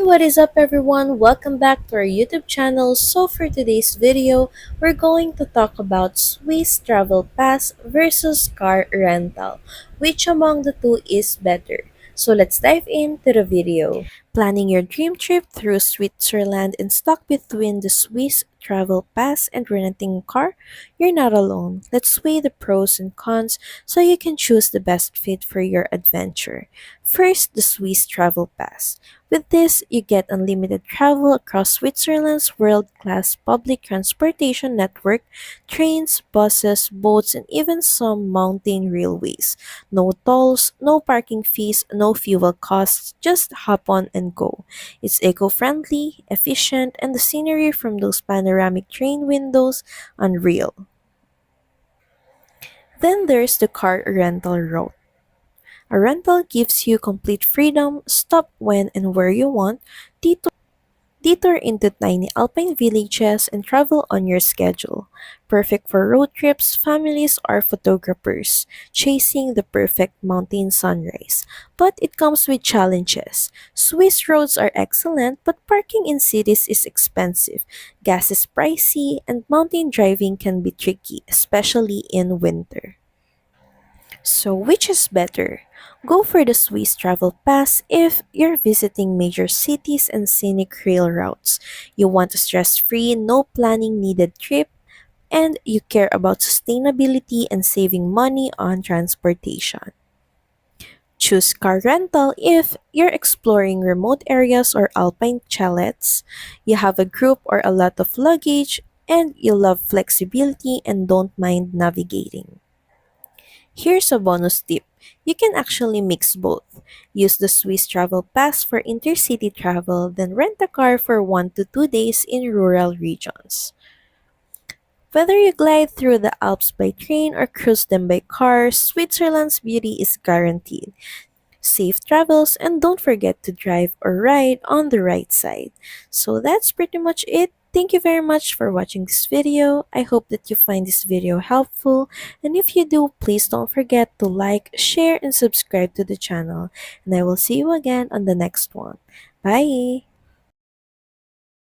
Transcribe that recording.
What is up everyone? Welcome back to our YouTube channel. So for today's video, we're going to talk about Swiss travel pass versus car rental. Which among the two is better? So let's dive into the video. Planning your dream trip through Switzerland and stuck between the Swiss travel pass and renting a car? You're not alone. Let's weigh the pros and cons so you can choose the best fit for your adventure. First, the Swiss travel pass. With this, you get unlimited travel across Switzerland's world-class public transportation network, trains, buses, boats, and even some mountain railways. No tolls, no parking fees, no fuel costs, just hop on and go. It's eco-friendly, efficient, and the scenery from those panoramic train windows, unreal. Then there's the car rental route. A rental gives you complete freedom, stop when and where you want, detour into tiny alpine villages, and travel on your schedule. Perfect for road trips, families, or photographers chasing the perfect mountain sunrise. But it comes with challenges. Swiss roads are excellent, but parking in cities is expensive, gas is pricey, and mountain driving can be tricky, especially in winter. So, which is better? Go for the Swiss Travel Pass if you're visiting major cities and scenic rail routes. You want a stress free, no planning needed trip, and you care about sustainability and saving money on transportation. Choose car rental if you're exploring remote areas or alpine chalets, you have a group or a lot of luggage, and you love flexibility and don't mind navigating. Here's a bonus tip. You can actually mix both. Use the Swiss Travel Pass for intercity travel, then rent a car for 1 to 2 days in rural regions. Whether you glide through the Alps by train or cruise them by car, Switzerland's beauty is guaranteed. Safe travels, and don't forget to drive or ride on the right side. So that's pretty much it. Thank you very much for watching this video. I hope that you find this video helpful, and if you do, please don't forget to like, share, and subscribe to the channel. And I will see you again on the next one. Bye!